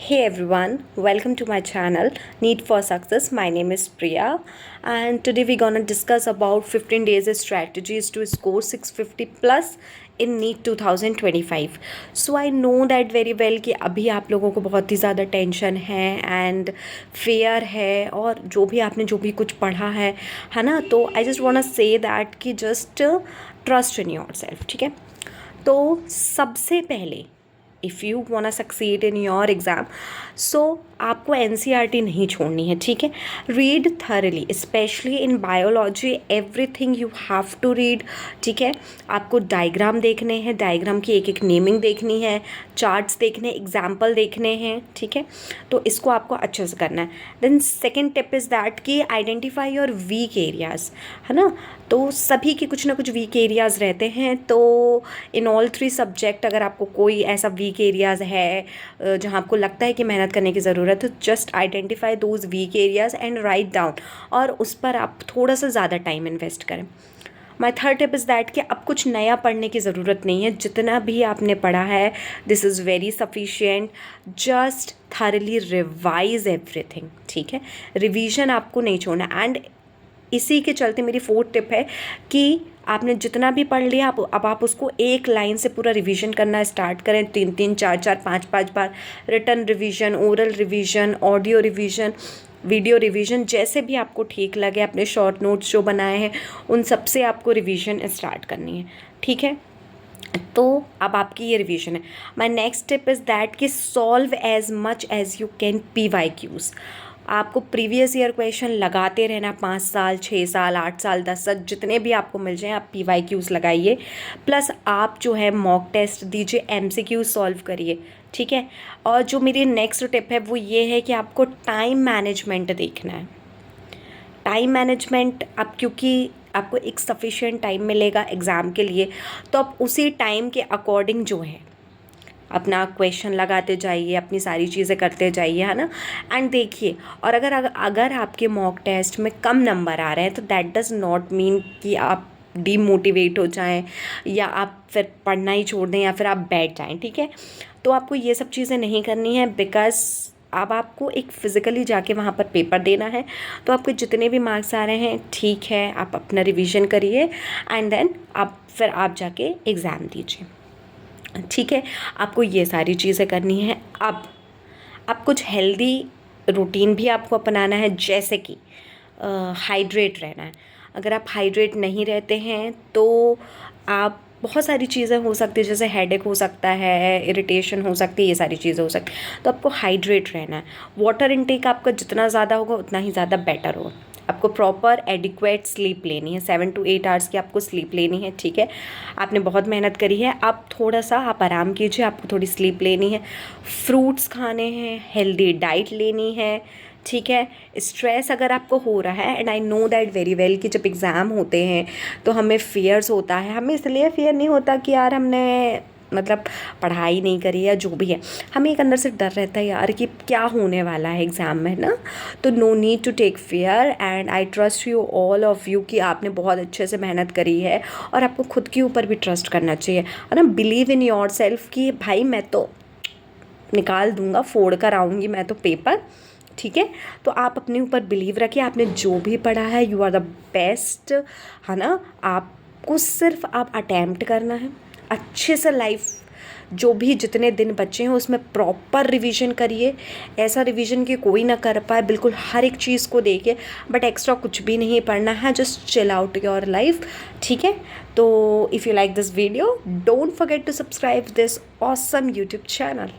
Hey everyone, welcome to my channel Need for Success. My name is Priya and today we're gonna discuss about 15 days strategies to score 650 plus in NEET 2025. So I know that very well कि अभी आप लोगों को बहुत ही ज़्यादा tension है and fair है और जो भी कुछ पढ़ा है ना, तो I just want say that कि just trust in yourself, ठीक है। तो सबसे पहले if you want succeed in your exam, so आपको एनसीईआरटी नहीं छोड़नी है, ठीक है। Read thoroughly, specially in biology, everything you have to read, ठीक है। आपको डायग्राम देखने हैं, डायग्राम की एक एक नेमिंग देखनी है, चार्ट्स देखने, एग्जाम्पल देखने हैं, ठीक है। तो इसको आपको अच्छे से करना है। Then second tip is that कि आइडेंटिफाई योर वीक एरियाज़, है ना। तो सभी के कुछ ना कुछ वीक एरियाज़ रहते हैं। तो इन ऑल 3 सब्जेक्ट अगर आपको कोई ऐसा वीक एरियाज़ है जहाँ आपको लगता है कि मेहनत करने की ज़रूरत है, तो just identify those weak areas and write down, और उस पर आप थोड़ा सा ज़्यादा टाइम इन्वेस्ट करें। My third tip is that कि अब कुछ नया पढ़ने की ज़रूरत नहीं है, जितना भी आपने पढ़ा है this is very sufficient. Just thoroughly revise everything, ठीक है। रिवीजन आपको नहीं छोड़ना। एंड इसी के चलते मेरी फोर्थ टिप है कि आपने जितना भी पढ़ लिया अब आप उसको एक लाइन से पूरा रिवीजन करना स्टार्ट करें। 3-3, 4-4, 5-5 बार written revision, oral revision, audio revision, video revision, जैसे भी आपको ठीक लगे। अपने शॉर्ट नोट्स जो बनाए हैं उन सब से आपको रिवीजन स्टार्ट करनी है, ठीक है। तो अब आपकी ये रिवीजन है। My next tip is that कि solve as much as you can PYQs। आपको प्रीवियस ईयर क्वेश्चन लगाते रहना, 5 साल, 6 साल, 8 साल, 10 साल, जितने भी आपको मिल जाएं आप PYQs लगाइए। प्लस आप जो है मॉक टेस्ट दीजिए, MCQ सॉल्व करिए, ठीक है। और जो मेरी नेक्स्ट टिप है वो ये है कि आपको टाइम मैनेजमेंट देखना है। टाइम मैनेजमेंट अब क्योंकि आपको एक सफिशिएंट टाइम मिलेगा एग्ज़ाम के लिए, तो आप उसी टाइम के अकॉर्डिंग जो है अपना क्वेश्चन लगाते जाइए, अपनी सारी चीज़ें करते जाइए, है ना। एंड देखिए, और अगर आपके मॉक टेस्ट में कम नंबर आ रहे हैं तो दैट डज़ नॉट मीन कि आप डीमोटिवेट हो जाएं या आप फिर पढ़ना ही छोड़ दें या फिर आप बैठ जाएं, ठीक है। तो आपको ये सब चीज़ें नहीं करनी है, बिकॉज अब आपको एक फ़िज़िकली जाके वहाँ पर पेपर देना है। तो आपके जितने भी मार्क्स आ रहे हैं ठीक है, आप अपना रिवीजन करिए एंड देन आप जाके एग्ज़ाम दीजिए, ठीक है। आपको ये सारी चीज़ें करनी है। अब कुछ हेल्दी रूटीन भी आपको अपनाना है, जैसे कि हाइड्रेट रहना है। अगर आप हाइड्रेट नहीं रहते हैं तो आप बहुत सारी चीज़ें हो सकती है, जैसे हेडेक हो सकता है, इरिटेशन हो सकती है, ये सारी चीज़ें हो सकती है। तो आपको हाइड्रेट रहना है। वाटर इनटेक आपका जितना ज़्यादा होगा उतना ही ज़्यादा बेटर होगा। आपको प्रॉपर एडिक्वेट स्लीप लेनी है, 7 to 8 आवर्स की आपको स्लीप लेनी है, ठीक है। आपने बहुत मेहनत करी है, आप थोड़ा सा आप आराम कीजिए, आपको थोड़ी स्लीप लेनी है, फ्रूट्स खाने हैं, हेल्दी डाइट लेनी है, ठीक है। स्ट्रेस अगर आपको हो रहा है, and I know that very well कि जब एग्ज़ाम होते हैं तो हमें फियर्स होता है। हमें इसलिए फियर नहीं होता कि यार हमने मतलब पढ़ाई नहीं करी या जो भी है, हमें एक अंदर से डर रहता है यार कि क्या होने वाला है एग्ज़ाम में ना। तो no need to take fear and I trust you all of you कि आपने बहुत अच्छे से मेहनत करी है और आपको खुद के ऊपर भी ट्रस्ट करना चाहिए, है ना। बिलीव इन योर सेल्फ कि भाई मैं तो निकाल दूंगा, फोड़ कर आऊँगी मैं तो पेपर, ठीक है। तो आप अपने ऊपर बिलीव रखिए, आपने जो भी पढ़ा है यू आर द बेस्ट, है ना। आपको सिर्फ आप अटैम्प्ट करना है अच्छे से। लाइफ जो भी जितने दिन बचे हैं उसमें प्रॉपर रिवीजन करिए। ऐसा रिवीजन कि कोई ना कर पाए, बिल्कुल हर एक चीज़ को देखिए, बट एक्स्ट्रा कुछ भी नहीं पढ़ना है, just chill out your life, ठीक है। तो if you like this video don't forget to subscribe this awesome YouTube channel.